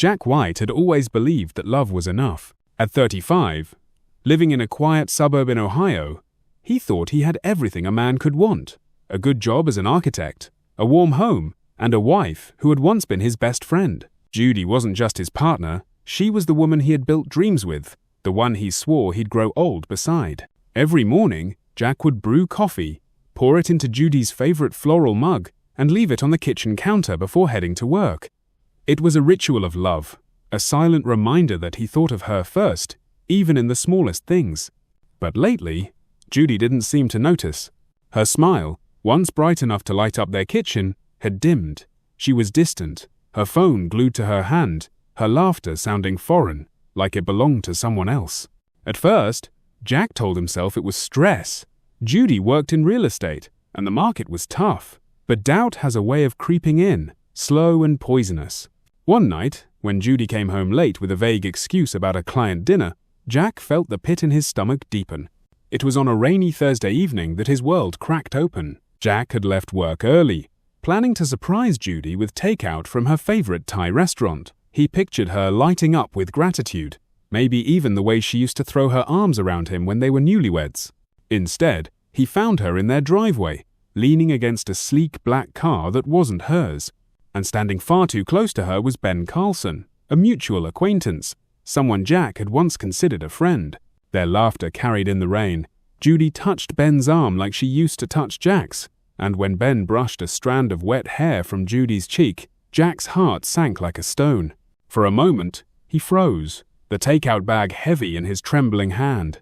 Jack White had always believed that love was enough. At 35, living in a quiet suburb in Ohio, he thought he had everything a man could want: a good job as an architect, a warm home, and a wife who had once been his best friend. Judy wasn't just his partner, she was the woman he had built dreams with, the one he swore he'd grow old beside. Every morning, Jack would brew coffee, pour it into Judy's favorite floral mug, and leave it on the kitchen counter before heading to work. It was a ritual of love, a silent reminder that he thought of her first, even in the smallest things. But lately, Judy didn't seem to notice. Her smile, once bright enough to light up their kitchen, had dimmed. She was distant, her phone glued to her hand, her laughter sounding foreign, like it belonged to someone else. At first, Jack told himself it was stress. Judy worked in real estate, and the market was tough. But doubt has a way of creeping in, slow and poisonous. One night, when Judy came home late with a vague excuse about a client dinner, Jack felt the pit in his stomach deepen. It was on a rainy Thursday evening that his world cracked open. Jack had left work early, planning to surprise Judy with takeout from her favorite Thai restaurant. He pictured her lighting up with gratitude, maybe even the way she used to throw her arms around him when they were newlyweds. Instead, he found her in their driveway, leaning against a sleek black car that wasn't hers. And standing far too close to her was Ben Carlson, a mutual acquaintance, someone Jack had once considered a friend. Their laughter carried in the rain. Judy touched Ben's arm like she used to touch Jack's, and when Ben brushed a strand of wet hair from Judy's cheek, Jack's heart sank like a stone. For a moment, he froze, the takeout bag heavy in his trembling hand.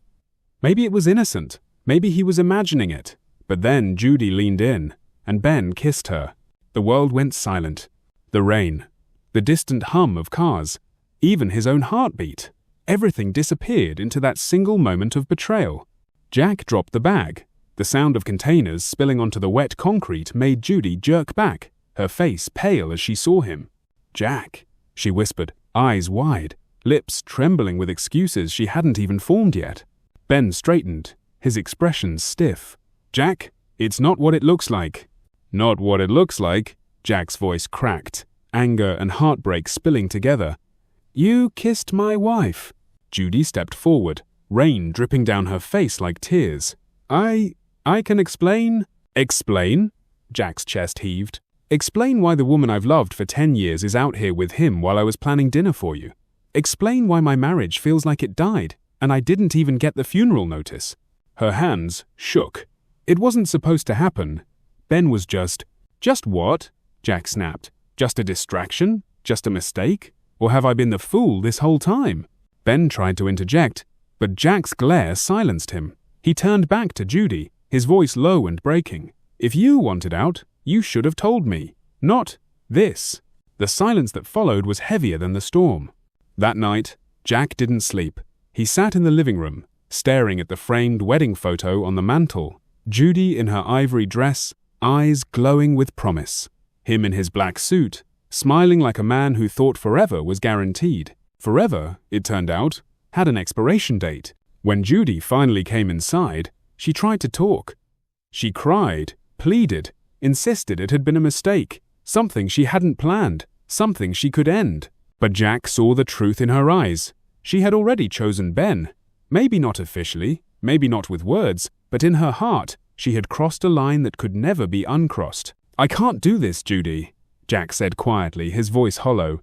Maybe it was innocent, maybe he was imagining it. But then Judy leaned in, and Ben kissed her. The world went silent. The rain, the distant hum of cars, even his own heartbeat. Everything disappeared into that single moment of betrayal. Jack dropped the bag. The sound of containers spilling onto the wet concrete made Judy jerk back, her face pale as she saw him. "Jack," she whispered, eyes wide, lips trembling with excuses she hadn't even formed yet. Ben straightened, his expression stiff. "Jack, it's not what it looks like." "Not what it looks like?" Jack's voice cracked, anger and heartbreak spilling together. "You kissed my wife." Judy stepped forward, rain dripping down her face like tears. I can explain." "Explain?" Jack's chest heaved. "Explain why the woman I've loved for 10 years is out here with him while I was planning dinner for you. Explain why my marriage feels like it died, and I didn't even get the funeral notice." Her hands shook. It wasn't supposed to happen. Ben was just what? Jack snapped. Just a distraction? Just a mistake? Or have I been the fool this whole time? Ben tried to interject, but Jack's glare silenced him. He turned back to Judy, his voice low and breaking. "If you wanted out, you should have told me. Not this." The silence that followed was heavier than the storm. That night, Jack didn't sleep. He sat in the living room, staring at the framed wedding photo on the mantel. Judy in her ivory dress, eyes glowing with promise. Him in his black suit, smiling like a man who thought forever was guaranteed. Forever, it turned out, had an expiration date. When Judy finally came inside, she tried to talk. She cried, pleaded, insisted it had been a mistake, something she hadn't planned, something she could end. But Jack saw the truth in her eyes. She had already chosen Ben. Maybe not officially, maybe not with words, but in her heart, she had crossed a line that could never be uncrossed. "I can't do this, Judy," Jack said quietly, his voice hollow.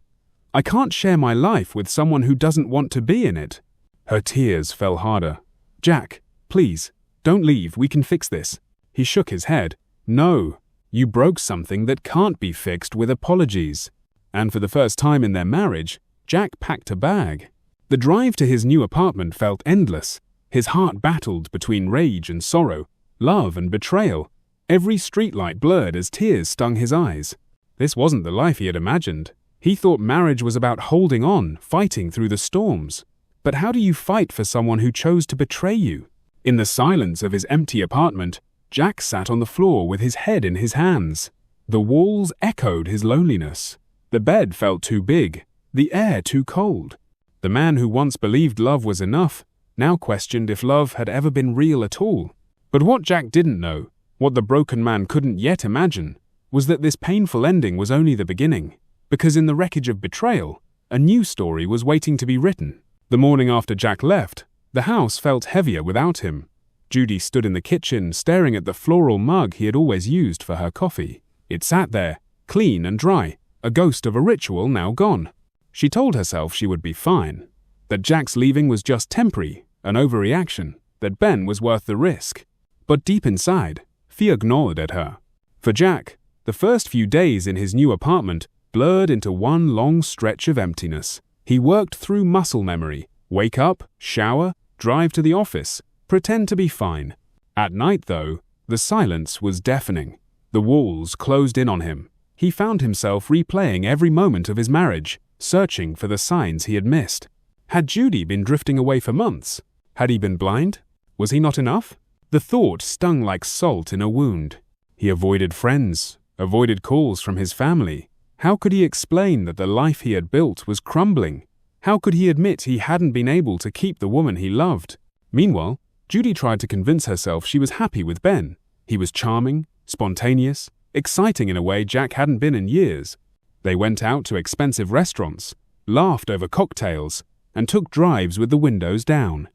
"I can't share my life with someone who doesn't want to be in it." Her tears fell harder. "Jack, please, don't leave, we can fix this." He shook his head. "No, you broke something that can't be fixed with apologies." And for the first time in their marriage, Jack packed a bag. The drive to his new apartment felt endless. His heart battled between rage and sorrow, love and betrayal. Every streetlight blurred as tears stung his eyes. This wasn't the life he had imagined. He thought marriage was about holding on, fighting through the storms. But how do you fight for someone who chose to betray you? In the silence of his empty apartment, Jack sat on the floor with his head in his hands. The walls echoed his loneliness. The bed felt too big, the air too cold. The man who once believed love was enough now questioned if love had ever been real at all. But what Jack didn't know, what the broken man couldn't yet imagine, was that this painful ending was only the beginning. Because in the wreckage of betrayal, A new story was waiting to be written. The morning after Jack left, the house felt heavier without him. Judy stood in the kitchen, staring at the floral mug he had always used for her coffee. It sat there, clean and dry, a ghost of a ritual now gone. She told herself she would be fine, that Jack's leaving was just temporary, an overreaction, that Ben was worth the risk. But deep inside, fear gnawed at her. For Jack, the first few days in his new apartment blurred into one long stretch of emptiness. He worked through muscle memory, wake up, shower, drive to the office, pretend to be fine. At night, though, the silence was deafening. The walls closed in on him. He found himself replaying every moment of his marriage, searching for the signs he had missed. Had Judy been drifting away for months? Had he been blind? Was he not enough? The thought stung like salt in a wound. He avoided friends, avoided calls from his family. How could he explain that the life he had built was crumbling? How could he admit he hadn't been able to keep the woman he loved? Meanwhile, Judy tried to convince herself she was happy with Ben. He was charming, spontaneous, exciting in a way Jack hadn't been in years. They went out to expensive restaurants, laughed over cocktails, and took drives with the windows down.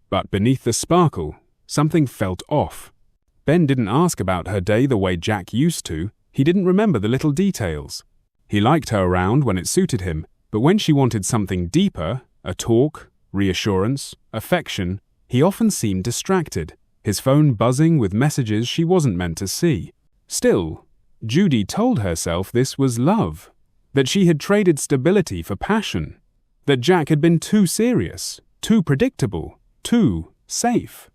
But beneath the sparkle, something felt off. Ben didn't ask about her day the way Jack used to. He didn't remember the little details. He liked her around when it suited him, but when she wanted something deeper, a talk, reassurance, affection, he often seemed distracted, his phone buzzing with messages she wasn't meant to see. Still, Judy told herself this was love, that she had traded stability for passion, that Jack had been too serious, too predictable, too safe.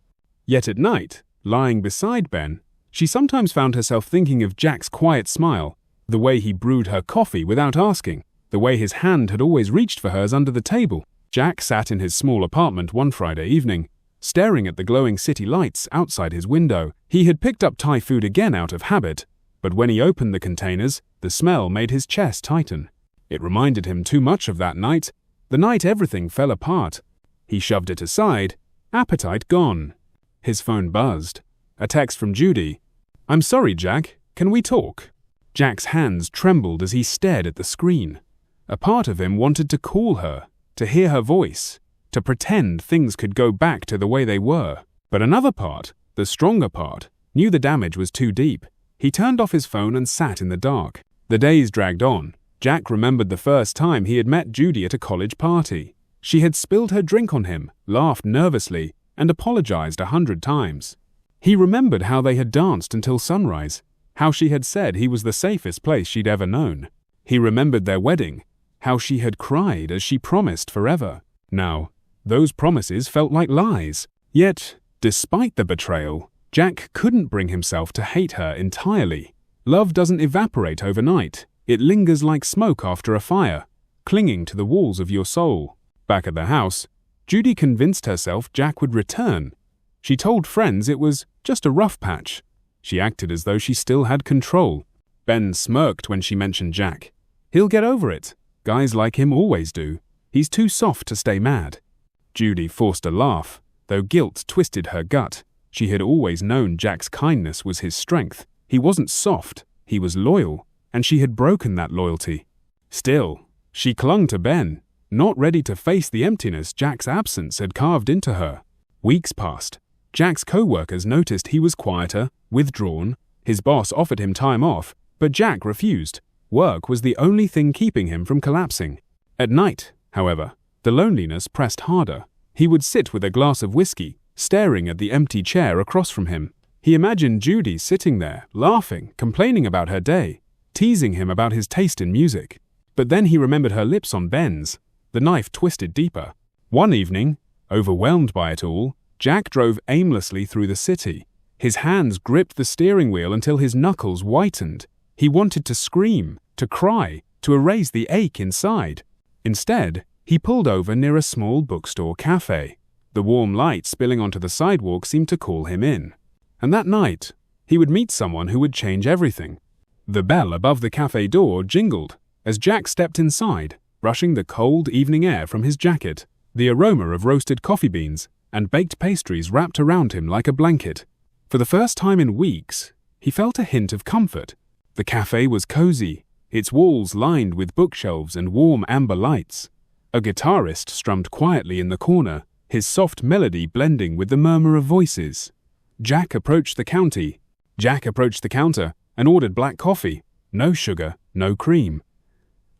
Yet at night, lying beside Ben, she sometimes found herself thinking of Jack's quiet smile, the way he brewed her coffee without asking, the way his hand had always reached for hers under the table. Jack sat in his small apartment one Friday evening, staring at the glowing city lights outside his window. He had picked up Thai food again out of habit, but when he opened the containers, the smell made his chest tighten. It reminded him too much of that night, the night everything fell apart. He shoved it aside, appetite gone. His phone buzzed. A text from Judy. "I'm sorry, Jack. Can we talk?" Jack's hands trembled as he stared at the screen. A part of him wanted to call her, to hear her voice, to pretend things could go back to the way they were. But another part, the stronger part, knew the damage was too deep. He turned off his phone and sat in the dark. The days dragged on. Jack remembered the first time he had met Judy at a college party. She had spilled her drink on him, laughed nervously, and apologized 100 times. He remembered how they had danced until sunrise, how she had said he was the safest place she'd ever known. He remembered their wedding, how she had cried as she promised forever. Now, those promises felt like lies. Yet, despite the betrayal, Jack couldn't bring himself to hate her entirely. Love doesn't evaporate overnight. It lingers like smoke after a fire, clinging to the walls of your soul. Back at the house, Judy convinced herself Jack would return. She told friends it was just a rough patch. She acted as though she still had control. Ben smirked when she mentioned Jack. "He'll get over it. Guys like him always do. He's too soft to stay mad." Judy forced a laugh, though guilt twisted her gut. She had always known Jack's kindness was his strength. He wasn't soft, he was loyal, and she had broken that loyalty. Still, she clung to Ben, not ready to face the emptiness Jack's absence had carved into her. Weeks passed. Jack's co-workers noticed he was quieter, withdrawn. His boss offered him time off, but Jack refused. Work was the only thing keeping him from collapsing. At night, however, the loneliness pressed harder. He would sit with a glass of whiskey, staring at the empty chair across from him. He imagined Judy sitting there, laughing, complaining about her day, teasing him about his taste in music. But then he remembered her lips on Ben's. The knife twisted deeper. One evening, overwhelmed by it all, Jack drove aimlessly through the city. His hands gripped the steering wheel until his knuckles whitened. He wanted to scream, to cry, to erase the ache inside. Instead, he pulled over near a small bookstore cafe. The warm light spilling onto the sidewalk seemed to call him in. And that night, he would meet someone who would change everything. The bell above the cafe door jingled as Jack stepped inside, brushing the cold evening air from his jacket. The aroma of roasted coffee beans and baked pastries wrapped around him like a blanket. For the first time in weeks, he felt a hint of comfort. The cafe was cozy, its walls lined with bookshelves and warm amber lights. A guitarist strummed quietly in the corner, his soft melody blending with the murmur of voices. Jack approached the counter and ordered black coffee, no sugar, no cream.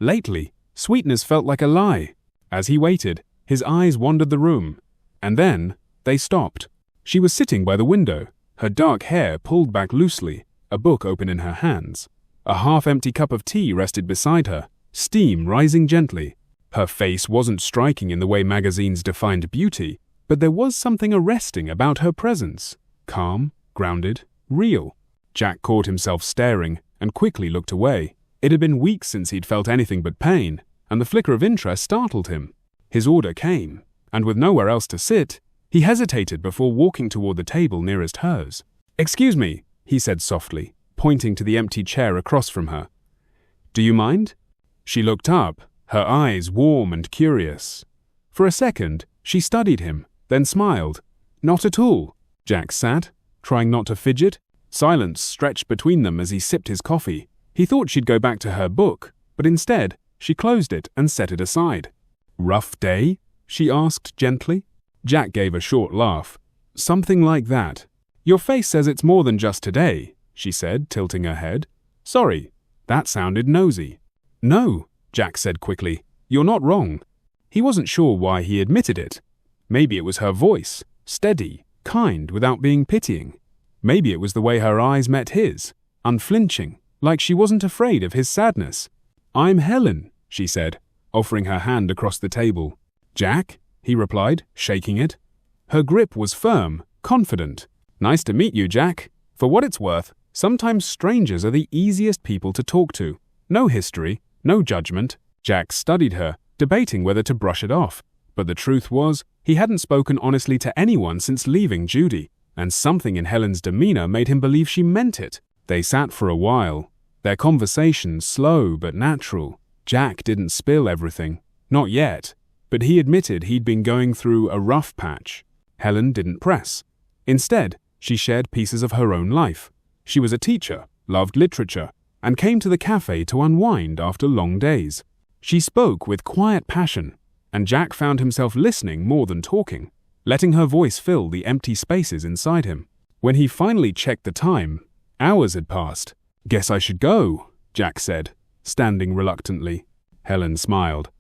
Lately, sweetness felt like a lie. As he waited, his eyes wandered the room, and then they stopped. She was sitting by the window, her dark hair pulled back loosely, a book open in her hands. A half-empty cup of tea rested beside her, steam rising gently. Her face wasn't striking in the way magazines defined beauty, but there was something arresting about her presence. Calm, grounded, real. Jack caught himself staring and quickly looked away. It had been weeks since he'd felt anything but pain, and the flicker of interest startled him. His order came, and with nowhere else to sit, he hesitated before walking toward the table nearest hers. "Excuse me," he said softly, pointing to the empty chair across from her. "Do you mind?" She looked up, her eyes warm and curious. For a second, she studied him, then smiled. "Not at all." Jack sat, trying not to fidget. Silence stretched between them as he sipped his coffee. He thought she'd go back to her book, but instead, she closed it and set it aside. "Rough day?" she asked gently. Jack gave a short laugh. "Something like that." "Your face says it's more than just today," she said, tilting her head. "Sorry, that sounded nosy." "No," Jack said quickly. "You're not wrong." He wasn't sure why he admitted it. Maybe it was her voice, steady, kind without being pitying. Maybe it was the way her eyes met his, unflinching, like she wasn't afraid of his sadness. "I'm Helen," she said, offering her hand across the table. "Jack?" he replied, shaking it. Her grip was firm, confident. "Nice to meet you, Jack. For what it's worth, sometimes strangers are the easiest people to talk to. No history, no judgment." Jack studied her, debating whether to brush it off. But the truth was, he hadn't spoken honestly to anyone since leaving Judy, and something in Helen's demeanor made him believe she meant it. They sat for a while, their conversation slow but natural. Jack didn't spill everything. Not yet. But he admitted he'd been going through a rough patch. Helen didn't press. Instead, she shared pieces of her own life. She was a teacher, loved literature, and came to the cafe to unwind after long days. She spoke with quiet passion, and Jack found himself listening more than talking, letting her voice fill the empty spaces inside him. When he finally checked the time, hours had passed. "Guess I should go," Jack said, standing reluctantly. Helen smiled.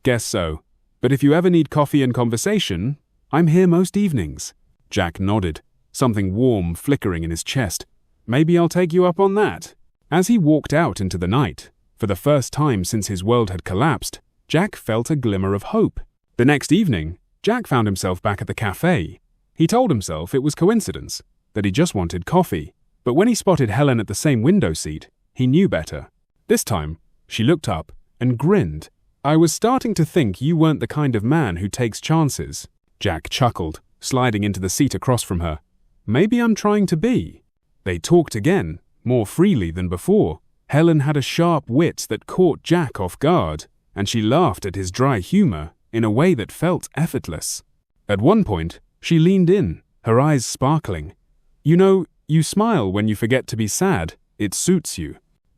"Guess so. But if you ever need coffee and conversation, I'm here most evenings." Jack nodded, something warm flickering in his chest. "Maybe I'll take you up on that." As he walked out into the night, for the first time since his world had collapsed, Jack felt a glimmer of hope. The next evening, Jack found himself back at the cafe. He told himself it was coincidence, that he just wanted coffee. But when he spotted Helen at the same window seat, he knew better. This time, she looked up and grinned. "I was starting to think you weren't the kind of man who takes chances." Jack chuckled, sliding into the seat across from her. "Maybe I'm trying to be." They talked again, more freely than before. Helen had a sharp wit that caught Jack off guard, and she laughed at his dry humor in a way that felt effortless. At one point, she leaned in, her eyes sparkling. "You know, you smile when you forget to be sad. It suits you."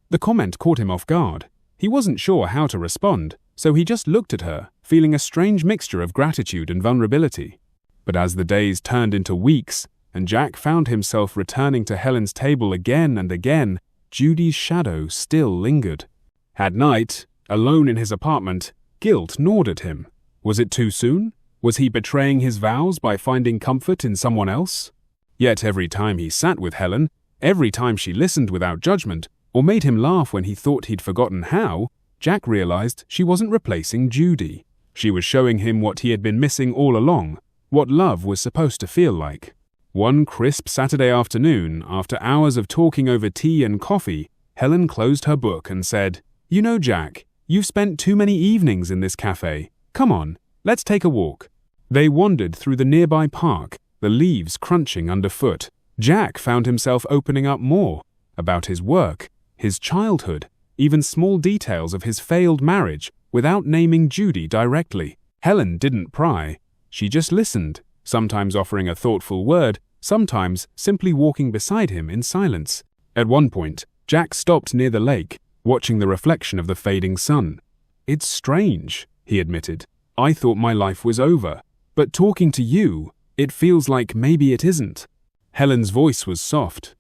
The comment caught him off guard. He wasn't sure how to respond, so he just looked at her, feeling a strange mixture of gratitude and vulnerability. But as the days turned into weeks, and Jack found himself returning to Helen's table again and again, Judy's shadow still lingered. At night, alone in his apartment, guilt gnawed at him. Was it too soon? Was he betraying his vows by finding comfort in someone else? Yet every time he sat with Helen, every time she listened without judgment, or made him laugh when he thought he'd forgotten how, Jack realized she wasn't replacing Judy. She was showing him what he had been missing all along, what love was supposed to feel like. One crisp Saturday afternoon, after hours of talking over tea and coffee, Helen closed her book and said, "You know, Jack, you've spent too many evenings in this cafe. Come on, let's take a walk." They wandered through the nearby park, the leaves crunching underfoot. Jack found himself opening up more about his work, his childhood, even small details of his failed marriage, without naming Judy directly. Helen didn't pry. She just listened, sometimes offering a thoughtful word, sometimes simply walking beside him in silence. At one point, Jack stopped near the lake, watching the reflection of the fading sun. "It's strange," he admitted. I thought my life was over, but talking to you, it feels like maybe it isn't." Helen's voice was soft.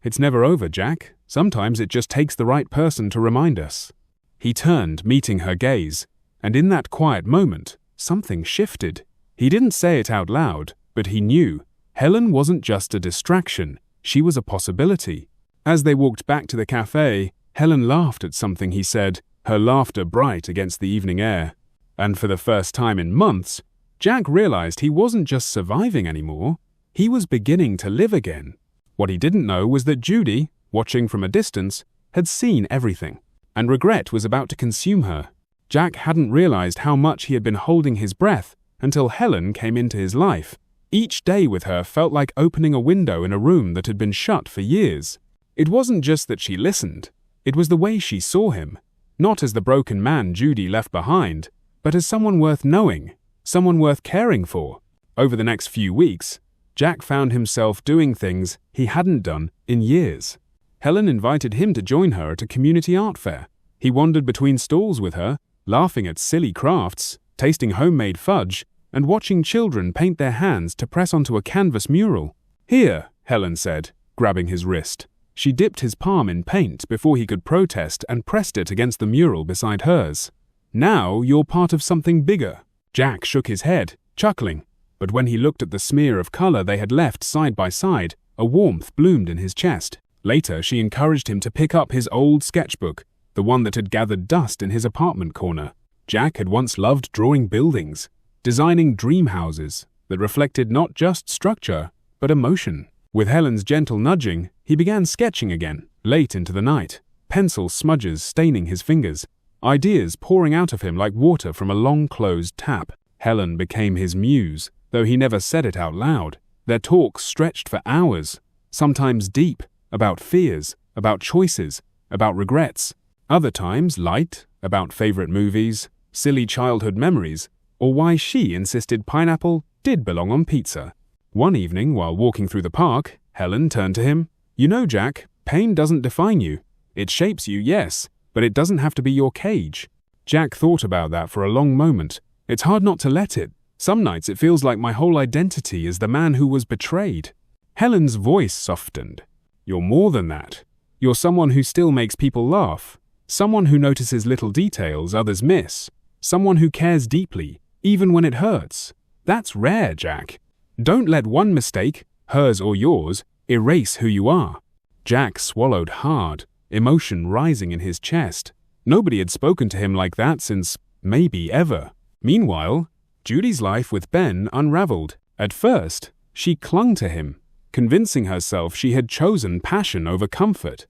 "It's never over, Jack. Sometimes it just takes the right person to remind us." He turned, meeting her gaze, and in that quiet moment, something shifted. He didn't say it out loud, but he knew. Helen wasn't just a distraction, she was a possibility. As they walked back to the cafe, Helen laughed at something he said, her laughter bright against the evening air. And for the first time in months, Jack realized he wasn't just surviving anymore, he was beginning to live again. What he didn't know was that Judy, watching from a distance, had seen everything, and regret was about to consume her. Jack hadn't realized how much he had been holding his breath until Helen came into his life. Each day with her felt like opening a window in a room that had been shut for years. It wasn't just that she listened, it was the way she saw him, not as the broken man Judy left behind, but as someone worth knowing, someone worth caring for. Over the next few weeks, Jack found himself doing things he hadn't done in years. Helen invited him to join her at a community art fair. He wandered between stalls with her, laughing at silly crafts, tasting homemade fudge, and watching children paint their hands to press onto a canvas mural. "Here," Helen said, grabbing his wrist. She dipped his palm in paint before he could protest and pressed it against the mural beside hers. "Now you're part of something bigger." Jack shook his head, chuckling, but when he looked at the smear of color they had left side by side, a warmth bloomed in his chest. Later, she encouraged him to pick up his old sketchbook, the one that had gathered dust in his apartment corner. Jack had once loved drawing buildings, designing dream houses that reflected not just structure, but emotion. With Helen's gentle nudging, he began sketching again, late into the night, pencil smudges staining his fingers, ideas pouring out of him like water from a long-closed tap. Helen became his muse, though he never said it out loud. Their talks stretched for hours, sometimes deep, about fears, about choices, about regrets. Other times light, about favorite movies, silly childhood memories, or why she insisted pineapple did belong on pizza. One evening, while walking through the park, Helen turned to him. "You know, Jack, pain doesn't define you. It shapes you, yes, but it doesn't have to be your cage." Jack thought about that for a long moment. It's hard not to let it. Some nights it feels like my whole identity is the man who was betrayed. Helen's voice softened. "You're more than that. You're someone who still makes people laugh. Someone who notices little details others miss. Someone who cares deeply, even when it hurts. That's rare, Jack. Don't let one mistake, hers or yours, erase who you are." Jack swallowed hard, emotion rising in his chest. Nobody had spoken to him like that since, maybe, ever. Meanwhile, Judy's life with Ben unraveled. At first, she clung to him, convincing herself she had chosen passion over comfort.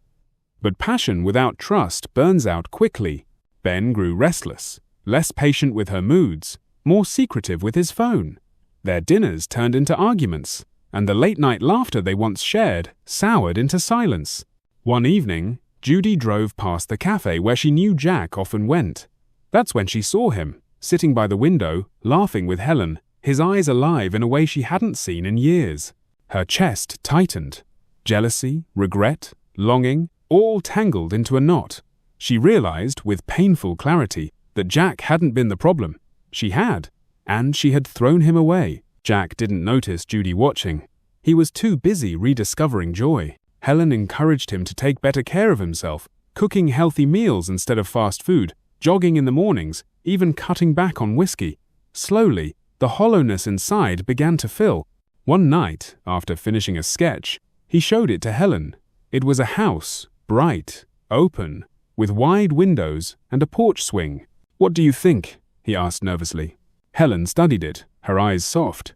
But passion without trust burns out quickly. Ben grew restless, less patient with her moods, more secretive with his phone. Their dinners turned into arguments, and the late-night laughter they once shared soured into silence. One evening, Judy drove past the cafe where she knew Jack often went. That's when she saw him, sitting by the window, laughing with Helen, his eyes alive in a way she hadn't seen in years. Her chest tightened. Jealousy, regret, longing, all tangled into a knot. She realized, with painful clarity, that Jack hadn't been the problem. She had. And she had thrown him away. Jack didn't notice Judy watching. He was too busy rediscovering joy. Helen encouraged him to take better care of himself, cooking healthy meals instead of fast food, jogging in the mornings, even cutting back on whiskey. Slowly, the hollowness inside began to fill. One night, after finishing a sketch, he showed it to Helen. It was a house, bright, open, with wide windows and a porch swing. "What do you think?" he asked nervously. Helen studied it, her eyes soft.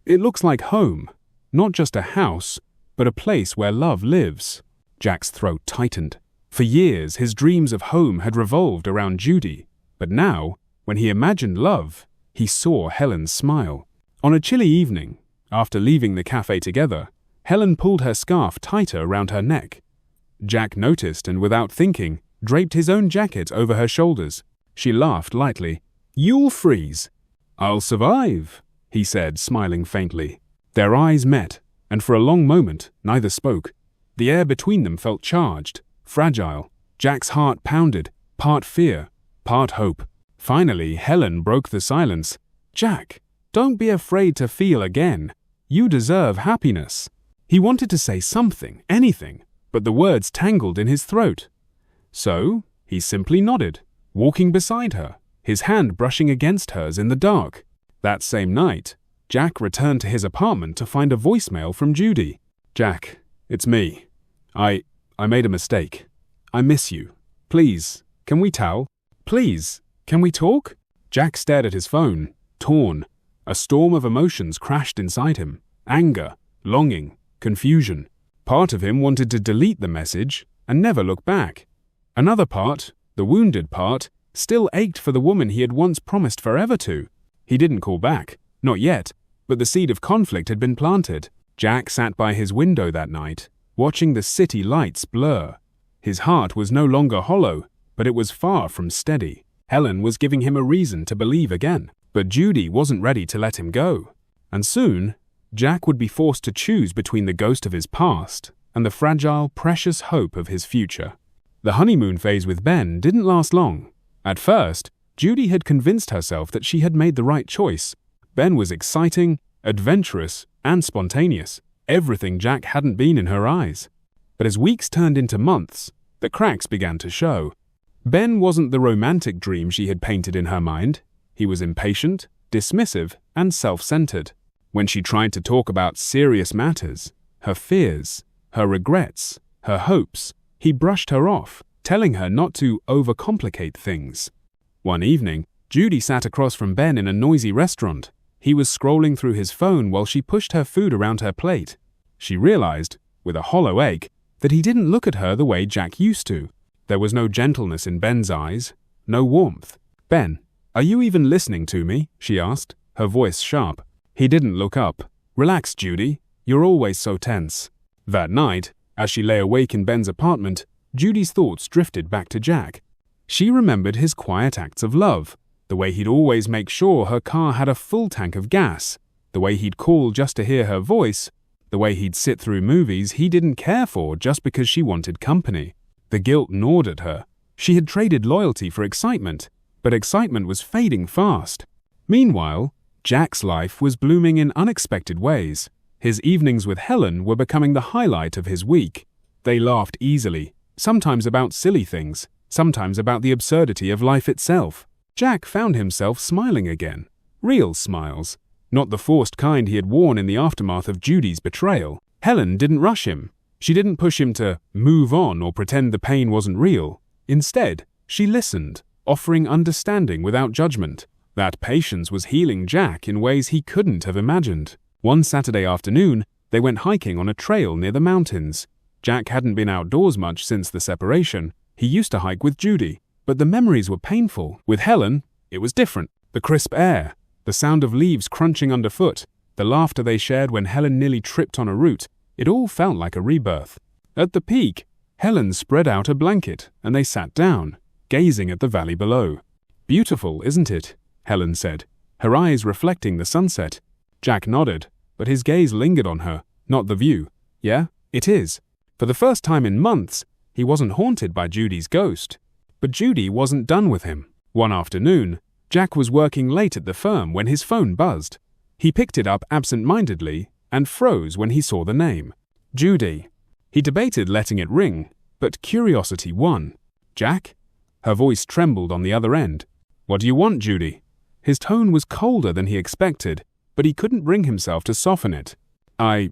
"It looks like home. Not just a house, but a place where love lives." Jack's throat tightened. For years, his dreams of home had revolved around Judy. But now, when he imagined love, he saw Helen smile. On a chilly evening, after leaving the cafe together, Helen pulled her scarf tighter around her neck. Jack noticed and, without thinking, draped his own jacket over her shoulders. She laughed lightly. "You'll freeze." "I'll survive," he said, smiling faintly. Their eyes met, and for a long moment, neither spoke. The air between them felt charged, fragile. Jack's heart pounded, part fear, part hope. Finally, Helen broke the silence. "Jack, don't be afraid to feel again. You deserve happiness." He wanted to say something, anything, but the words tangled in his throat. So, he simply nodded, walking beside her, his hand brushing against hers in the dark. That same night, Jack returned to his apartment to find a voicemail from Judy. "Jack, it's me. I made a mistake. I miss you. Please, can we tell? Please, can we talk?" Jack stared at his phone, torn. A storm of emotions crashed inside him. Anger, longing, confusion. Part of him wanted to delete the message and never look back. Another part, the wounded part, still ached for the woman he had once promised forever to. He didn't call back, not yet, but the seed of conflict had been planted. Jack sat by his window that night, watching the city lights blur. His heart was no longer hollow, but it was far from steady. Helen was giving him a reason to believe again, but Judy wasn't ready to let him go. And soon, Jack would be forced to choose between the ghost of his past and the fragile, precious hope of his future. The honeymoon phase with Ben didn't last long. At first, Judy had convinced herself that she had made the right choice. Ben was exciting, adventurous, and spontaneous, everything Jack hadn't been in her eyes. But as weeks turned into months, the cracks began to show. Ben wasn't the romantic dream she had painted in her mind. He was impatient, dismissive, and self-centered. When she tried to talk about serious matters, her fears, her regrets, her hopes, he brushed her off, telling her not to overcomplicate things. One evening, Judy sat across from Ben in a noisy restaurant. He was scrolling through his phone while she pushed her food around her plate. She realized, with a hollow ache, that he didn't look at her the way Jack used to. There was no gentleness in Ben's eyes, no warmth. "Ben, are you even listening to me?" she asked, her voice sharp. He didn't look up. "Relax, Judy. You're always so tense." That night, as she lay awake in Ben's apartment, Judy's thoughts drifted back to Jack. She remembered his quiet acts of love, the way he'd always make sure her car had a full tank of gas, the way he'd call just to hear her voice, the way he'd sit through movies he didn't care for just because she wanted company. The guilt gnawed at her. She had traded loyalty for excitement, but excitement was fading fast. Meanwhile, Jack's life was blooming in unexpected ways. His evenings with Helen were becoming the highlight of his week. They laughed easily, sometimes about silly things, sometimes about the absurdity of life itself. Jack found himself smiling again. Real smiles, not the forced kind he had worn in the aftermath of Judy's betrayal. Helen didn't rush him. She didn't push him to move on or pretend the pain wasn't real. Instead, she listened, offering understanding without judgment. That patience was healing Jack in ways he couldn't have imagined. One Saturday afternoon, they went hiking on a trail near the mountains. Jack hadn't been outdoors much since the separation. He used to hike with Judy, but the memories were painful. With Helen, it was different. The crisp air, the sound of leaves crunching underfoot, the laughter they shared when Helen nearly tripped on a root, it all felt like a rebirth. At the peak, Helen spread out a blanket and they sat down, gazing at the valley below. "Beautiful, isn't it?" Helen said, her eyes reflecting the sunset. Jack nodded, but his gaze lingered on her, not the view. "Yeah, it is." For the first time in months, he wasn't haunted by Judy's ghost. But Judy wasn't done with him. One afternoon, Jack was working late at the firm when his phone buzzed. He picked it up absent-mindedly and froze when he saw the name. Judy. He debated letting it ring, but curiosity won. "Jack?" Her voice trembled on the other end. "What do you want, Judy?" His tone was colder than he expected, but he couldn't bring himself to soften it. I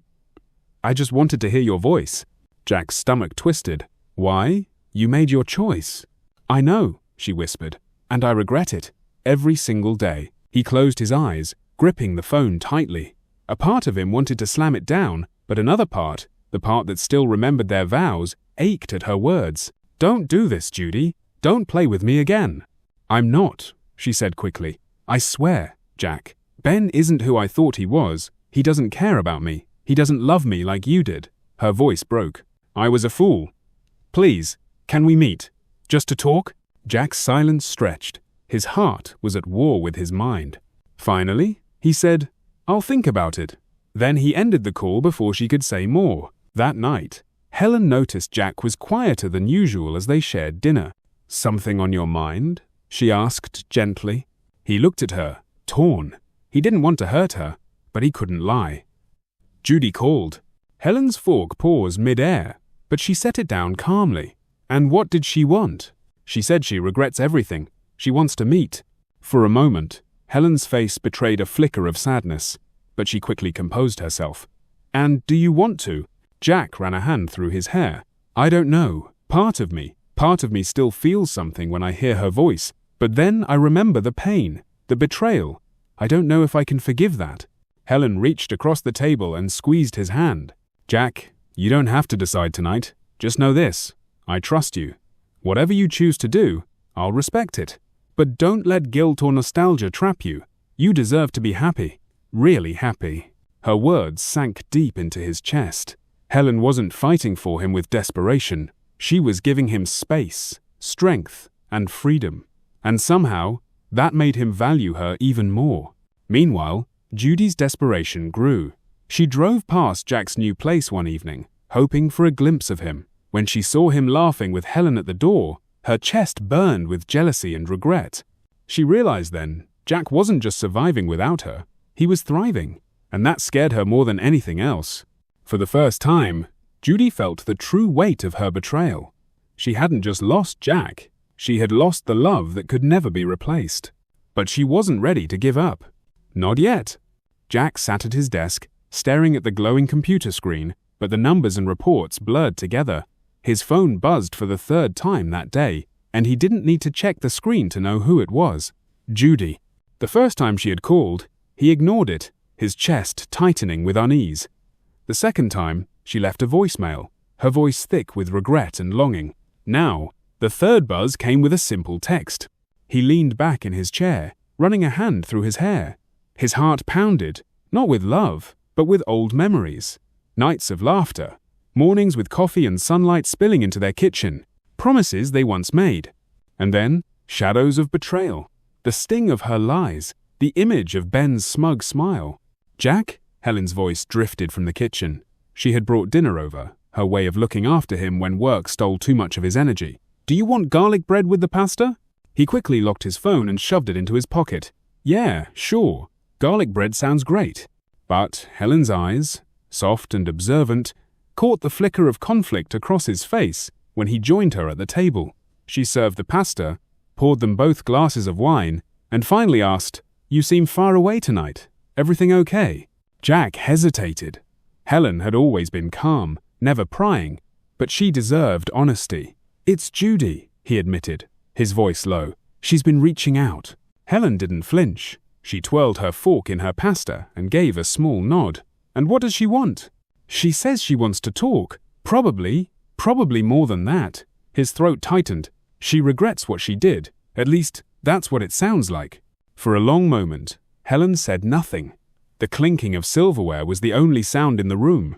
just wanted to hear your voice." Jack's stomach twisted. "Why? You made your choice." "I know," she whispered, "and I regret it. Every single day." He closed his eyes, gripping the phone tightly. A part of him wanted to slam it down, but another part, the part that still remembered their vows, ached at her words. "Don't do this, Judy. Don't play with me again." "I'm not," she said quickly. "I swear, Jack. Ben isn't who I thought he was. He doesn't care about me. He doesn't love me like you did." Her voice broke. "I was a fool. Please, can we meet? Just to talk?" Jack's silence stretched. His heart was at war with his mind. Finally, he said, "I'll think about it." Then he ended the call before she could say more. That night, Helen noticed Jack was quieter than usual as they shared dinner. "Something on your mind?" she asked gently. He looked at her, torn. He didn't want to hurt her, but he couldn't lie. Judy called. Helen's fork paused mid-air, but she set it down calmly. And what did she want? She said she regrets everything. She wants to meet. For a moment, Helen's face betrayed a flicker of sadness, but she quickly composed herself. And do you want to? Jack ran a hand through his hair. I don't know. Part of me still feels something when I hear her voice, but then I remember the pain, the betrayal. I don't know if I can forgive that. Helen reached across the table and squeezed his hand. Jack, you don't have to decide tonight. Just know this. I trust you. Whatever you choose to do, I'll respect it. But don't let guilt or nostalgia trap you. You deserve to be happy. Really happy. Her words sank deep into his chest. Helen wasn't fighting for him with desperation. She was giving him space, strength, and freedom. And somehow, that made him value her even more. Meanwhile, Judy's desperation grew. She drove past Jack's new place one evening, hoping for a glimpse of him. When she saw him laughing with Helen at the door, her chest burned with jealousy and regret. She realized then, Jack wasn't just surviving without her, he was thriving, and that scared her more than anything else. For the first time, Judy felt the true weight of her betrayal. She hadn't just lost Jack, she had lost the love that could never be replaced. But she wasn't ready to give up. Not yet. Jack sat at his desk, staring at the glowing computer screen, but the numbers and reports blurred together. His phone buzzed for the third time that day, and he didn't need to check the screen to know who it was. Judy. The first time she had called, he ignored it, his chest tightening with unease. The second time, she left a voicemail, her voice thick with regret and longing. Now, the third buzz came with a simple text. He leaned back in his chair, running a hand through his hair. His heart pounded, not with love, but with old memories. Nights of laughter, mornings with coffee and sunlight spilling into their kitchen, promises they once made. And then, shadows of betrayal, the sting of her lies, the image of Ben's smug smile. Jack? Helen's voice drifted from the kitchen. She had brought dinner over, her way of looking after him when work stole too much of his energy. Do you want garlic bread with the pasta? He quickly locked his phone and shoved it into his pocket. Yeah, sure. Garlic bread sounds great. But Helen's eyes, soft and observant, caught the flicker of conflict across his face when he joined her at the table. She served the pasta, poured them both glasses of wine, and finally asked, You seem far away tonight. Everything okay? Jack hesitated. Helen had always been calm, never prying, but she deserved honesty. It's Judy, he admitted, his voice low. She's been reaching out. Helen didn't flinch. She twirled her fork in her pasta and gave a small nod. And what does she want? She says she wants to talk. Probably more than that. His throat tightened. She regrets what she did. At least, that's what it sounds like. For a long moment, Helen said nothing. The clinking of silverware was the only sound in the room.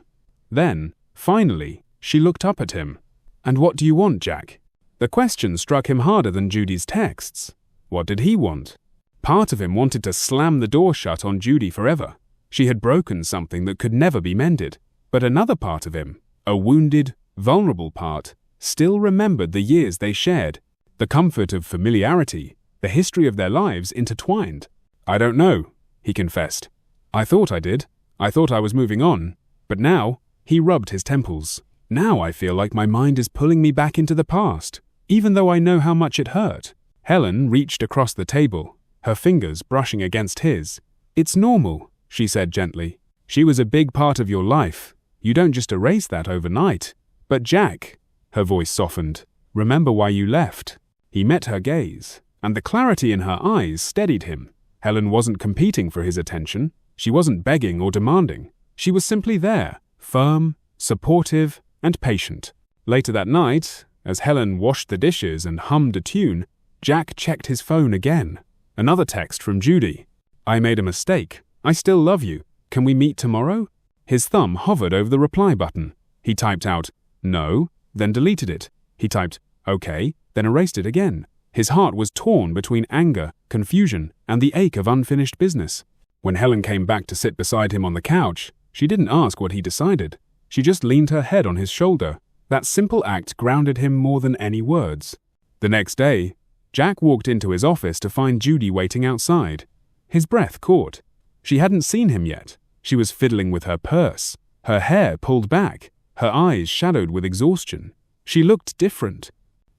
Then, finally, she looked up at him. And what do you want, Jack? The question struck him harder than Judy's texts. What did he want? Part of him wanted to slam the door shut on Judy forever. She had broken something that could never be mended. But another part of him, a wounded, vulnerable part, still remembered the years they shared, the comfort of familiarity, the history of their lives intertwined. I don't know, he confessed. I thought I did. I thought I was moving on. But now, he rubbed his temples. Now I feel like my mind is pulling me back into the past, even though I know how much it hurt. Helen reached across the table, her fingers brushing against his. It's normal, she said gently. She was a big part of your life. You don't just erase that overnight. But Jack, her voice softened, remember why you left. He met her gaze, and the clarity in her eyes steadied him. Helen wasn't competing for his attention. She wasn't begging or demanding. She was simply there, firm, supportive, and patient. Later that night, as Helen washed the dishes and hummed a tune, Jack checked his phone again. Another text from Judy. I made a mistake. I still love you. Can we meet tomorrow? His thumb hovered over the reply button. He typed out, no, then deleted it. He typed, okay, then erased it again. His heart was torn between anger, confusion, and the ache of unfinished business. When Helen came back to sit beside him on the couch, she didn't ask what he decided. She just leaned her head on his shoulder. That simple act grounded him more than any words. The next day, Jack walked into his office to find Judy waiting outside. His breath caught. She hadn't seen him yet. She was fiddling with her purse, her hair pulled back, her eyes shadowed with exhaustion. She looked different.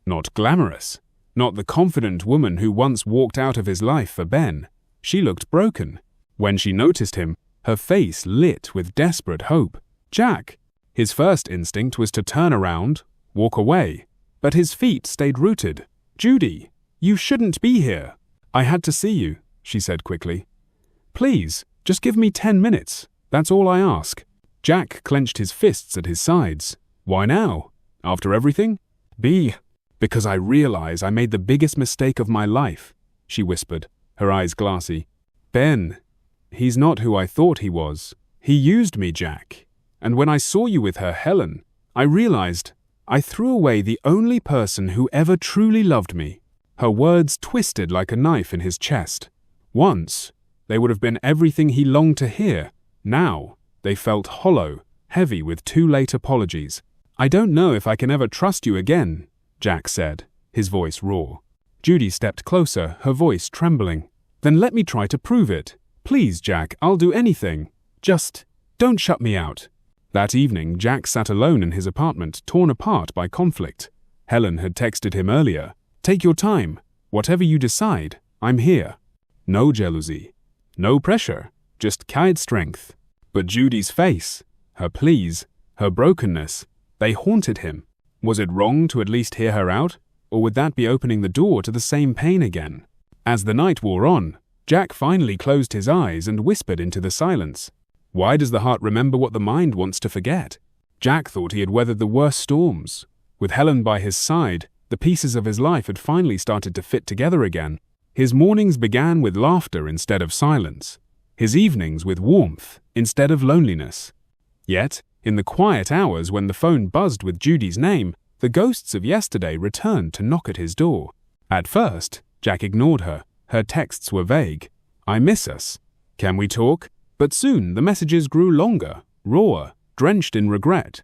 Not glamorous. Not the confident woman who once walked out of his life for Ben. She looked broken. When she noticed him, her face lit with desperate hope. Jack! His first instinct was to turn around, walk away. But his feet stayed rooted. Judy! You shouldn't be here. I had to see you, she said quickly. Please, just give me 10 minutes. That's all I ask. Jack clenched his fists at his sides. Why now? After everything? Because I realize I made the biggest mistake of my life, she whispered, her eyes glassy. Ben, he's not who I thought he was. He used me, Jack. And when I saw you with her, Helen, I realized I threw away the only person who ever truly loved me. Her words twisted like a knife in his chest. Once, they would have been everything he longed to hear. Now, they felt hollow, heavy with too late apologies. I don't know if I can ever trust you again, Jack said, his voice raw. Judy stepped closer, her voice trembling. Then let me try to prove it. Please, Jack, I'll do anything. Just don't shut me out. That evening, Jack sat alone in his apartment, torn apart by conflict. Helen had texted him earlier. Take your time. Whatever you decide, I'm here. No jealousy. No pressure. Just quiet strength. But Judy's face, her pleas, her brokenness, they haunted him. Was it wrong to at least hear her out? Or would that be opening the door to the same pain again? As the night wore on, Jack finally closed his eyes and whispered into the silence. Why does the heart remember what the mind wants to forget? Jack thought he had weathered the worst storms. With Helen by his side, the pieces of his life had finally started to fit together again. His mornings began with laughter instead of silence. His evenings with warmth instead of loneliness. Yet, in the quiet hours when the phone buzzed with Judy's name, the ghosts of yesterday returned to knock at his door. At first, Jack ignored her. Her texts were vague. I miss us. Can we talk? But soon the messages grew longer, rawer, drenched in regret.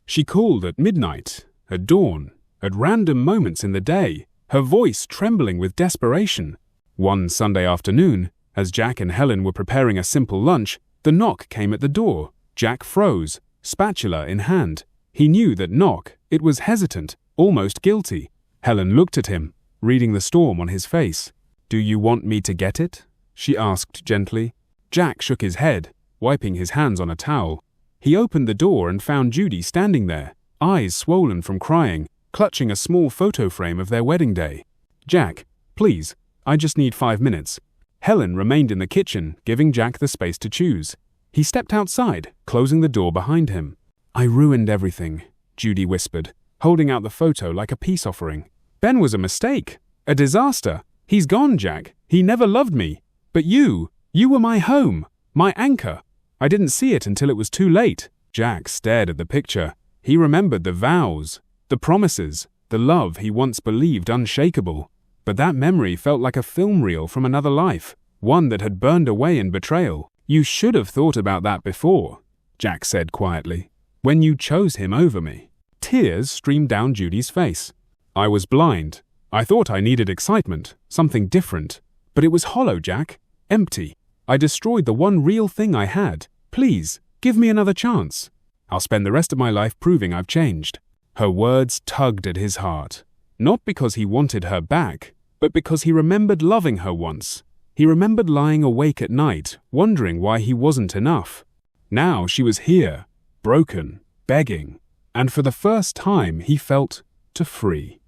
She called at midnight, at dawn, at random moments in the day, her voice trembling with desperation. One Sunday afternoon, as Jack and Helen were preparing a simple lunch, the knock came at the door. Jack froze, spatula in hand. He knew that knock. It was hesitant, almost guilty. Helen looked at him, reading the storm on his face. Do you want me to get it? She asked gently. Jack shook his head, wiping his hands on a towel. He opened the door and found Judy standing there, eyes swollen from crying, clutching a small photo frame of their wedding day. Jack, please, I just need 5 minutes. Helen remained in the kitchen, giving Jack the space to choose. He stepped outside, closing the door behind him. I ruined everything, Judy whispered, holding out the photo like a peace offering. Ben was a mistake, a disaster. He's gone, Jack. He never loved me. But you were my home, my anchor. I didn't see it until it was too late. Jack stared at the picture. He remembered the vows, the promises, the love he once believed unshakable. But that memory felt like a film reel from another life, one that had burned away in betrayal. You should have thought about that before, Jack said quietly, when you chose him over me. Tears streamed down Judy's face. I was blind. I thought I needed excitement, something different. But it was hollow, Jack. Empty. I destroyed the one real thing I had. Please, give me another chance. I'll spend the rest of my life proving I've changed. Her words tugged at his heart. Not because he wanted her back, but because he remembered loving her once. He remembered lying awake at night, wondering why he wasn't enough. Now she was here, broken, begging, and for the first time he felt free.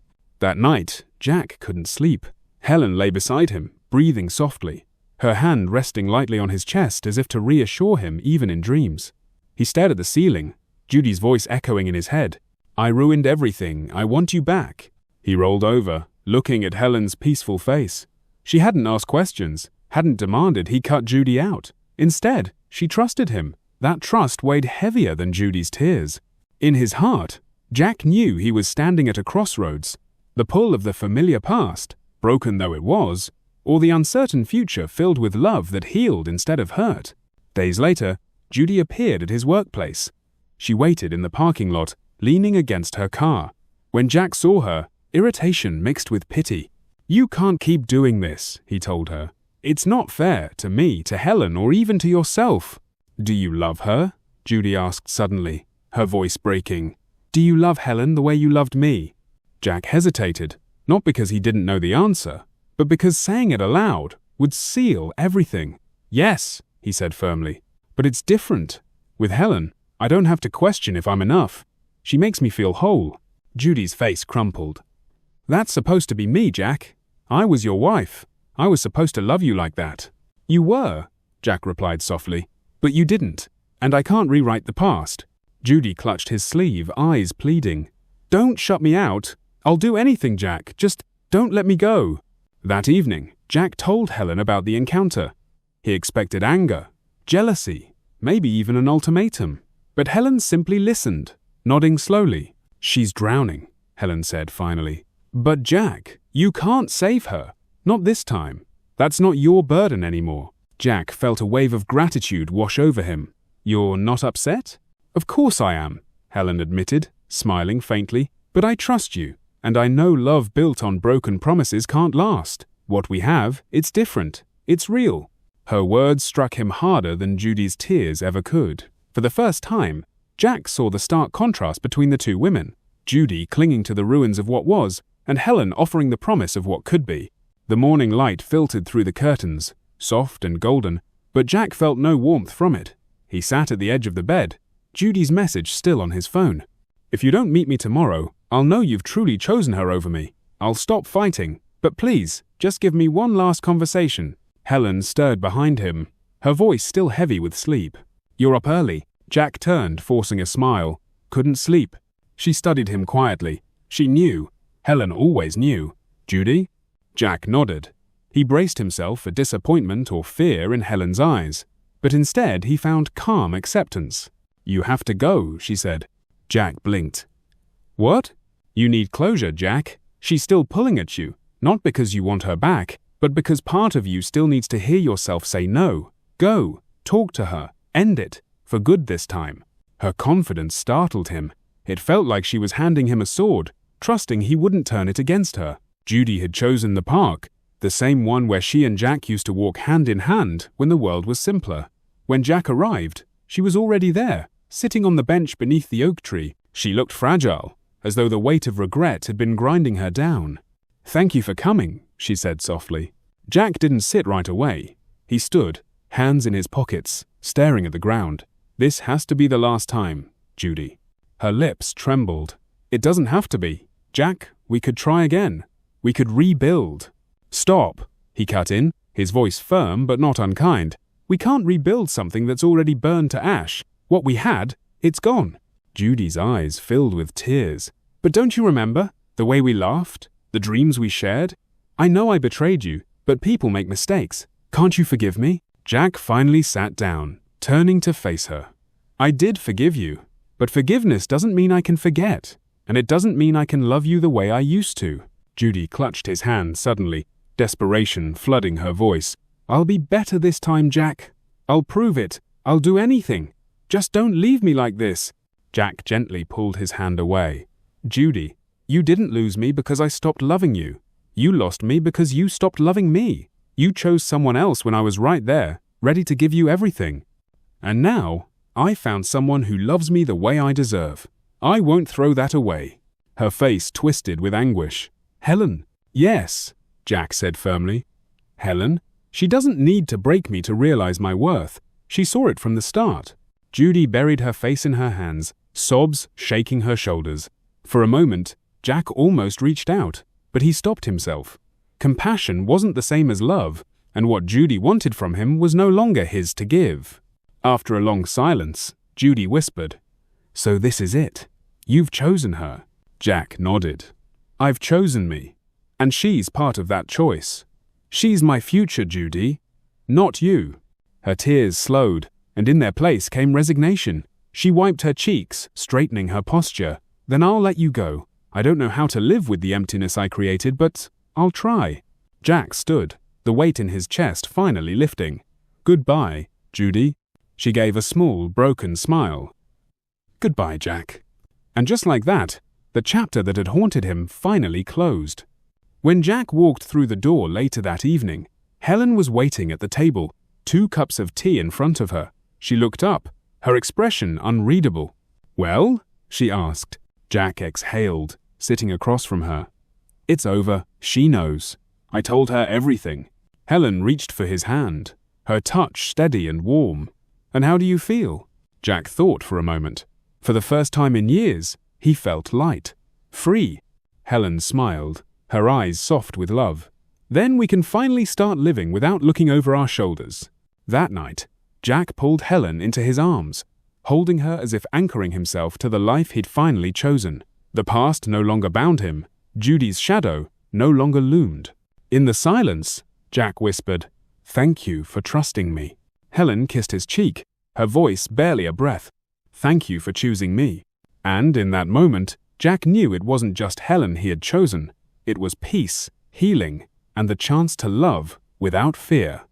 That night, Jack couldn't sleep. Helen lay beside him, breathing softly, her hand resting lightly on his chest as if to reassure him even in dreams. He stared at the ceiling, Judy's voice echoing in his head. I ruined everything. I want you back. He rolled over, looking at Helen's peaceful face. She hadn't asked questions, hadn't demanded he cut Judy out. Instead, she trusted him. That trust weighed heavier than Judy's tears. In his heart, Jack knew he was standing at a crossroads. The pull of the familiar past, broken though it was, or the uncertain future filled with love that healed instead of hurt. Days later, Judy appeared at his workplace. She waited in the parking lot, leaning against her car. When Jack saw her, irritation mixed with pity. You can't keep doing this, he told her. It's not fair to me, to Helen, or even to yourself. Do you love her? Judy asked suddenly, her voice breaking. Do you love Helen the way you loved me? Jack hesitated, not because he didn't know the answer, but because saying it aloud would seal everything. Yes, he said firmly, but it's different. With Helen, I don't have to question if I'm enough. She makes me feel whole. Judy's face crumpled. That's supposed to be me, Jack. I was your wife. I was supposed to love you like that. You were, Jack replied softly, but you didn't, and I can't rewrite the past. Judy clutched his sleeve, eyes pleading. Don't shut me out. I'll do anything, Jack. Just don't let me go. That evening, Jack told Helen about the encounter. He expected anger, jealousy, maybe even an ultimatum. But Helen simply listened, nodding slowly. She's drowning, Helen said finally. But Jack, you can't save her. Not this time. That's not your burden anymore. Jack felt a wave of gratitude wash over him. You're not upset? Of course I am, Helen admitted, smiling faintly. But I trust you, and I know love built on broken promises can't last. What we have, it's different. It's real. Her words struck him harder than Judy's tears ever could. For the first time, Jack saw the stark contrast between the two women, Judy clinging to the ruins of what was, and Helen offering the promise of what could be. The morning light filtered through the curtains, soft and golden, but Jack felt no warmth from it. He sat at the edge of the bed, Judy's message still on his phone. If you don't meet me tomorrow, I'll know you've truly chosen her over me. I'll stop fighting, but please, just give me one last conversation. Helen stirred behind him, her voice still heavy with sleep. You're up early. Jack turned, forcing a smile. Couldn't sleep. She studied him quietly. She knew. Helen always knew. Judy? Jack nodded. He braced himself for disappointment or fear in Helen's eyes, but instead he found calm acceptance. You have to go, she said. Jack blinked. What? You need closure, Jack. She's still pulling at you, not because you want her back, but because part of you still needs to hear yourself say no. Go. Talk to her. End it. For good this time. Her confidence startled him. It felt like she was handing him a sword, trusting he wouldn't turn it against her. Judy had chosen the park, the same one where she and Jack used to walk hand in hand when the world was simpler. When Jack arrived, she was already there, sitting on the bench beneath the oak tree. She looked fragile, as though the weight of regret had been grinding her down. Thank you for coming, she said softly. Jack didn't sit right away. He stood, hands in his pockets, staring at the ground. This has to be the last time, Judy. Her lips trembled. It doesn't have to be. Jack, we could try again. We could rebuild. Stop, he cut in, his voice firm but not unkind. We can't rebuild something that's already burned to ash. What we had, it's gone. Judy's eyes filled with tears. But don't you remember? The way we laughed? The dreams we shared? I know I betrayed you, but people make mistakes. Can't you forgive me? Jack finally sat down, turning to face her. I did forgive you, but forgiveness doesn't mean I can forget, and it doesn't mean I can love you the way I used to. Judy clutched his hand suddenly, desperation flooding her voice. I'll be better this time, Jack. I'll prove it. I'll do anything. Just don't leave me like this. Jack gently pulled his hand away. Judy, you didn't lose me because I stopped loving you. You lost me because you stopped loving me. You chose someone else when I was right there, ready to give you everything. And now, I found someone who loves me the way I deserve. I won't throw that away. Her face twisted with anguish. Helen. Yes, Jack said firmly. Helen? She doesn't need to break me to realize my worth. She saw it from the start. Judy buried her face in her hands, sobs shaking her shoulders. For a moment, Jack almost reached out, but he stopped himself. Compassion wasn't the same as love, and what Judy wanted from him was no longer his to give. After a long silence, Judy whispered, So this is it. You've chosen her. Jack nodded. I've chosen me, and she's part of that choice. She's my future, Judy, not you. Her tears slowed, and in their place came resignation. She wiped her cheeks, straightening her posture. Then I'll let you go. I don't know how to live with the emptiness I created, but I'll try. Jack stood, the weight in his chest finally lifting. Goodbye, Judy. She gave a small, broken smile. Goodbye, Jack. And just like that, the chapter that had haunted him finally closed. When Jack walked through the door later that evening, Helen was waiting at the table, 2 cups of tea in front of her. She looked up, her expression unreadable. "Well?" she asked. Jack exhaled, sitting across from her. "It's over. She knows. I told her everything." Helen reached for his hand, her touch steady and warm. "And how do you feel?" Jack thought for a moment. For the first time in years, he felt light, free. Helen smiled, her eyes soft with love. "Then we can finally start living without looking over our shoulders." That night, Jack pulled Helen into his arms, holding her as if anchoring himself to the life he'd finally chosen. The past no longer bound him. Judy's shadow no longer loomed. In the silence, Jack whispered, "Thank you for trusting me." Helen kissed his cheek, her voice barely a breath. "Thank you for choosing me." And in that moment, Jack knew it wasn't just Helen he had chosen. It was peace, healing, and the chance to love without fear.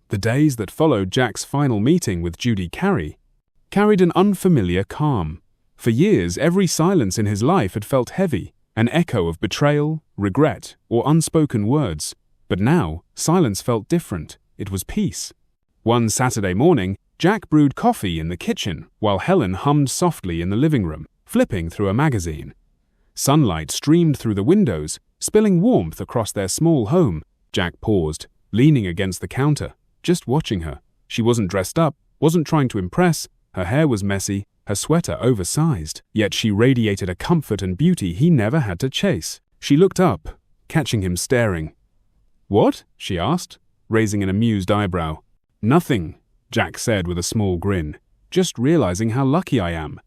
The days that followed Jack's final meeting with Judy carried an unfamiliar calm. For years, every silence in his life had felt heavy, an echo of betrayal, regret, or unspoken words. But now, silence felt different. It was peace. One Saturday morning, Jack brewed coffee in the kitchen while Helen hummed softly in the living room, flipping through a magazine. Sunlight streamed through the windows, spilling warmth across their small home. Jack paused, leaning against the counter, just watching her. She wasn't dressed up, wasn't trying to impress. Her hair was messy, her sweater oversized, yet she radiated a comfort and beauty he never had to chase. She looked up, catching him staring. "What?" she asked, raising an amused eyebrow. "Nothing," Jack said with a small grin. "Just realizing how lucky I am."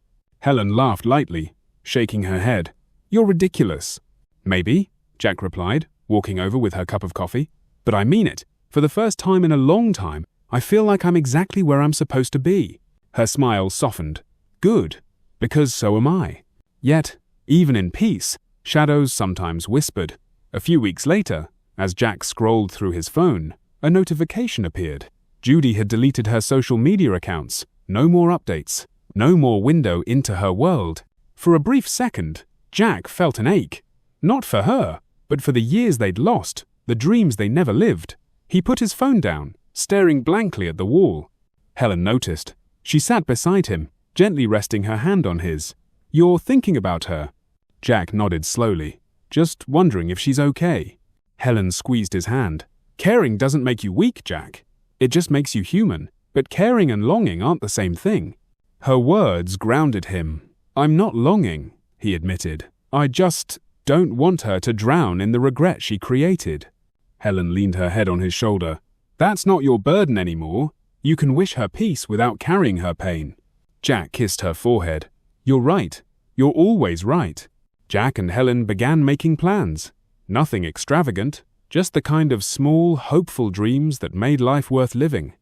Helen laughed lightly, shaking her head. "You're ridiculous." "Maybe," Jack replied, walking over with her cup of coffee. "But I mean it. For the first time in a long time, I feel like I'm exactly where I'm supposed to be." Her smile softened. "Good, because so am I." Yet, even in peace, shadows sometimes whispered. A few weeks later, as Jack scrolled through his phone, a notification appeared. Judy had deleted her social media accounts. No more updates. No more window into her world. For a brief second, Jack felt an ache. Not for her, but for the years they'd lost, the dreams they never lived. He put his phone down, staring blankly at the wall. Helen noticed. She sat beside him, gently resting her hand on his. "You're thinking about her?" Jack nodded slowly, just wondering if she's okay. Helen squeezed his hand. "Caring doesn't make you weak, Jack. It just makes you human. But caring and longing aren't the same thing." Her words grounded him. "I'm not longing," he admitted. "I just don't want her to drown in the regret she created." Helen leaned her head on his shoulder. "That's not your burden anymore. You can wish her peace without carrying her pain." Jack kissed her forehead. "You're right. You're always right." Jack and Helen began making plans. Nothing extravagant, just the kind of small, hopeful dreams that made life worth living.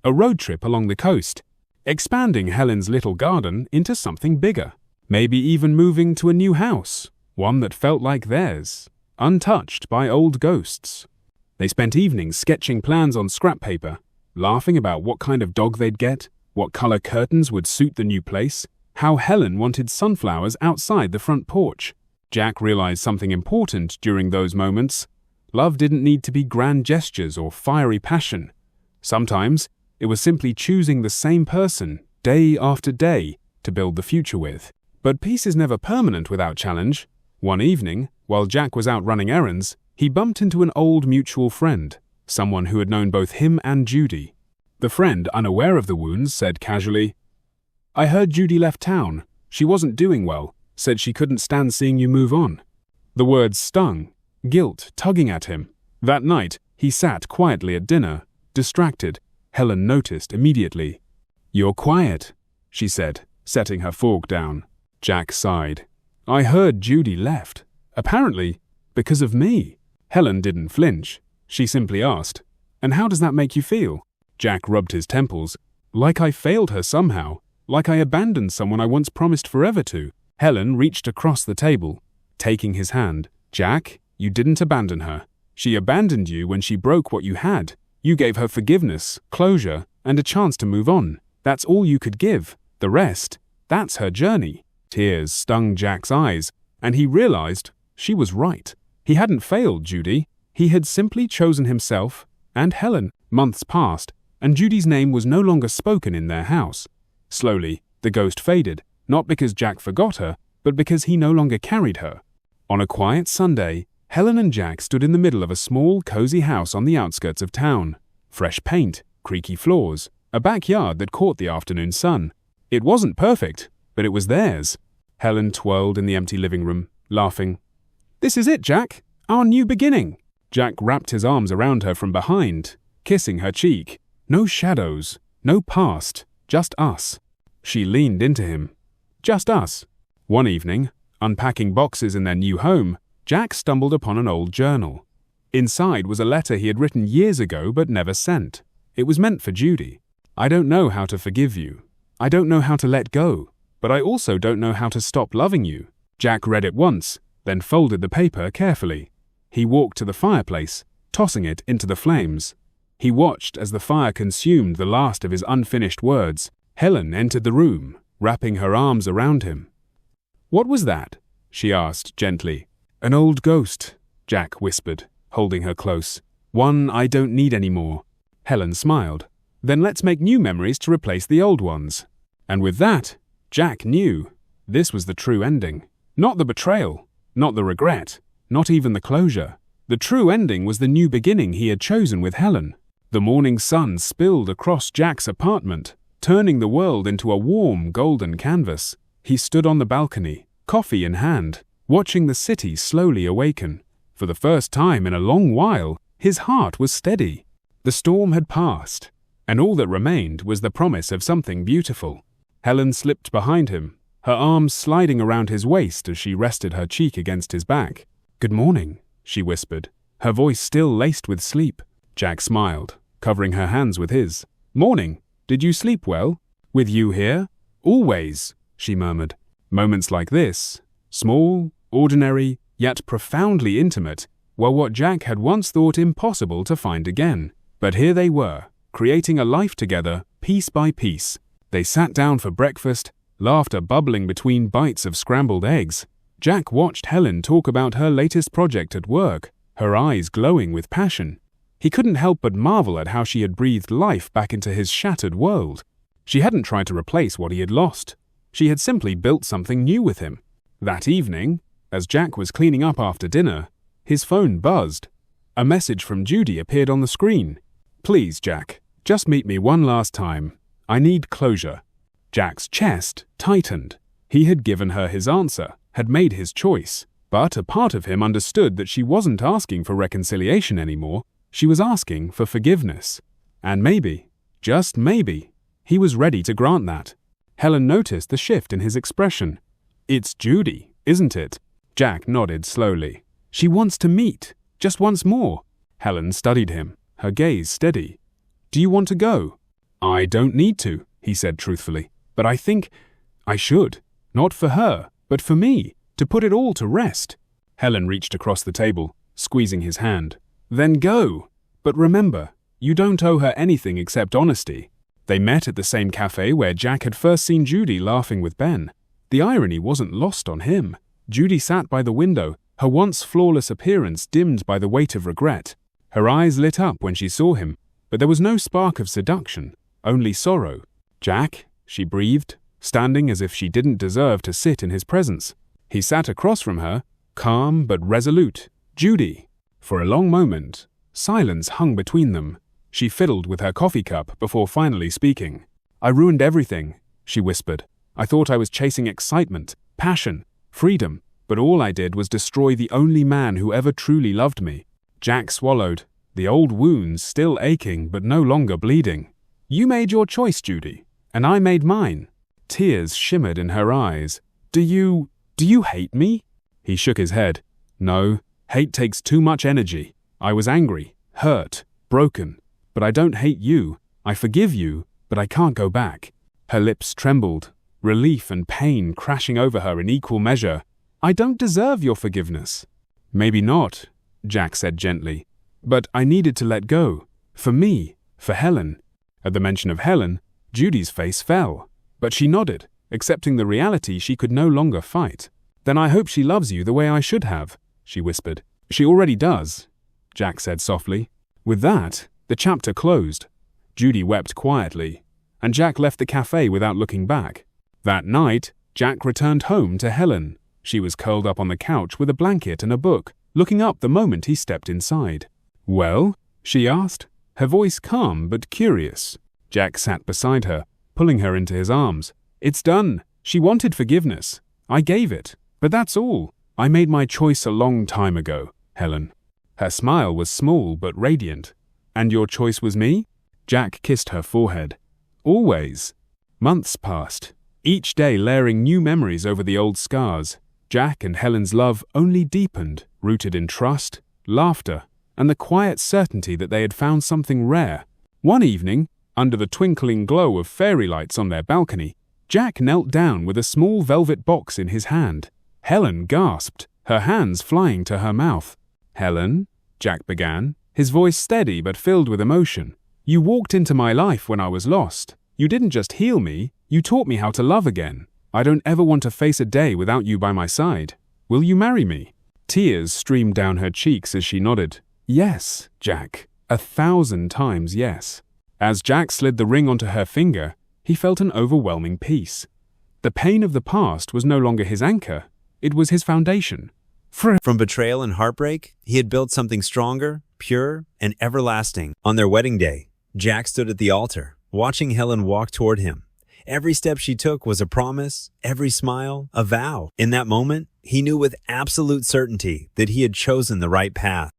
A road trip along the coast, expanding Helen's little garden into something bigger. Maybe even moving to a new house, one that felt like theirs, untouched by old ghosts. They spent evenings sketching plans on scrap paper, laughing about what kind of dog they'd get, what color curtains would suit the new place, how Helen wanted sunflowers outside the front porch. Jack realized something important during those moments. Love didn't need to be grand gestures or fiery passion. Sometimes, it was simply choosing the same person, day after day, to build the future with. But peace is never permanent without challenge. One evening, while Jack was out running errands, he bumped into an old mutual friend, someone who had known both him and Judy. The friend, unaware of the wounds, said casually, "I heard Judy left town. She wasn't doing well, said she couldn't stand seeing you move on." The words stung, guilt tugging at him. That night, he sat quietly at dinner, distracted. Helen noticed immediately. "You're quiet," she said, setting her fork down. Jack sighed. "I heard Judy left. Apparently, because of me." Helen didn't flinch. She simply asked, "And how does that make you feel?" Jack rubbed his temples. "Like I failed her somehow. Like I abandoned someone I once promised forever to." Helen reached across the table, taking his hand. "Jack, you didn't abandon her. She abandoned you when she broke what you had. You gave her forgiveness, closure, and a chance to move on. That's all you could give. The rest, that's her journey." Tears stung Jack's eyes, and he realized she was right. He hadn't failed Judy. He had simply chosen himself and Helen. Months passed, and Judy's name was no longer spoken in their house. Slowly, the ghost faded, not because Jack forgot her, but because he no longer carried her. On a quiet Sunday, Helen and Jack stood in the middle of a small, cozy house on the outskirts of town. Fresh paint, creaky floors, a backyard that caught the afternoon sun. It wasn't perfect, but it was theirs. Helen twirled in the empty living room, laughing. "This is it, Jack. Our new beginning." Jack wrapped his arms around her from behind, kissing her cheek. No shadows, no past, just us. She leaned into him. Just us. One evening, unpacking boxes in their new home, Jack stumbled upon an old journal. Inside was a letter he had written years ago but never sent. It was meant for Judy. "I don't know how to forgive you. I don't know how to let go, but I also don't know how to stop loving you." Jack read it once, then folded the paper carefully. He walked to the fireplace, tossing it into the flames. He watched as the fire consumed the last of his unfinished words. Helen entered the room, wrapping her arms around him. "What was that?" she asked gently. "An old ghost," Jack whispered, holding her close. "One I don't need anymore." Helen smiled. "Then let's make new memories to replace the old ones." And with that, Jack knew this was the true ending. Not the betrayal, not the regret, not even the closure. The true ending was the new beginning he had chosen with Helen. The morning sun spilled across Jack's apartment, turning the world into a warm, golden canvas. He stood on the balcony, coffee in hand, watching the city slowly awaken. For the first time in a long while, his heart was steady. The storm had passed, and all that remained was the promise of something beautiful. Helen slipped behind him, her arms sliding around his waist as she rested her cheek against his back. "Good morning," she whispered, her voice still laced with sleep. Jack smiled, covering her hands with his. "Morning. Did you sleep well? With you here?" "Always," she murmured. Moments like this, small, ordinary, yet profoundly intimate, were what Jack had once thought impossible to find again. But here they were, creating a life together, piece by piece. They sat down for breakfast, laughter bubbling between bites of scrambled eggs. Jack watched Helen talk about her latest project at work, her eyes glowing with passion. He couldn't help but marvel at how she had breathed life back into his shattered world. She hadn't tried to replace what he had lost. She had simply built something new with him. That evening, as Jack was cleaning up after dinner, his phone buzzed. A message from Judy appeared on the screen. "Please, Jack, just meet me one last time. I need closure." Jack's chest tightened. He had given her his answer, had made his choice. But a part of him understood that she wasn't asking for reconciliation anymore. She was asking for forgiveness. And maybe, just maybe, he was ready to grant that. Helen noticed the shift in his expression. "It's Judy, isn't it?" Jack nodded slowly. "She wants to meet, just once more." Helen studied him, her gaze steady. "Do you want to go?" "I don't need to," he said truthfully. "But I think I should. Not for her, but for me, to put it all to rest." Helen reached across the table, squeezing his hand. "Then go. But remember, you don't owe her anything except honesty." They met at the same cafe where Jack had first seen Judy laughing with Ben. The irony wasn't lost on him. Judy sat by the window, her once flawless appearance dimmed by the weight of regret. Her eyes lit up when she saw him, but there was no spark of seduction, only sorrow. "Jack," she breathed, standing as if she didn't deserve to sit in his presence. He sat across from her, calm but resolute. "Judy." For a long moment, silence hung between them. She fiddled with her coffee cup before finally speaking. "I ruined everything," she whispered. "I thought I was chasing excitement, passion, freedom, but all I did was destroy the only man who ever truly loved me." Jack swallowed, the old wounds still aching but no longer bleeding. "You made your choice, Judy, and I made mine." Tears shimmered in her eyes. Do you hate me?" He shook his head. "No, hate takes too much energy. I was angry, hurt, broken, but I don't hate you. I forgive you, but I can't go back." Her lips trembled, relief and pain crashing over her in equal measure. "I don't deserve your forgiveness." "Maybe not," Jack said gently. "But I needed to let go. For me, for Helen." At the mention of Helen, Judy's face fell, but she nodded, accepting the reality she could no longer fight. "Then I hope she loves you the way I should have," she whispered. She already does, Jack said softly. With that, the chapter closed. Judy wept quietly, and Jack left the cafe without looking back. That night, Jack returned home to Helen. She was curled up on the couch with a blanket and a book, looking up the moment he stepped inside. "Well?" she asked, her voice calm but curious. Jack sat beside her, pulling her into his arms. "It's done. She wanted forgiveness. I gave it. But that's all. I made my choice a long time ago, Helen." Her smile was small but radiant. "And your choice was me?" Jack kissed her forehead. "Always." Months passed, each day layering new memories over the old scars. Jack and Helen's love only deepened, rooted in trust, laughter, and the quiet certainty that they had found something rare. One evening, under the twinkling glow of fairy lights on their balcony, Jack knelt down with a small velvet box in his hand. Helen gasped, her hands flying to her mouth. "Helen," Jack began, his voice steady but filled with emotion. "You walked into my life when I was lost. You didn't just heal me, you taught me how to love again. I don't ever want to face a day without you by my side. Will you marry me?" Tears streamed down her cheeks as she nodded. "Yes, Jack. 1,000 times yes." As Jack slid the ring onto her finger, he felt an overwhelming peace. The pain of the past was no longer his anchor, it was his foundation. From betrayal and heartbreak, he had built something stronger, pure, and everlasting. On their wedding day, Jack stood at the altar, watching Helen walk toward him. Every step she took was a promise, every smile, a vow. In that moment, he knew with absolute certainty that he had chosen the right path.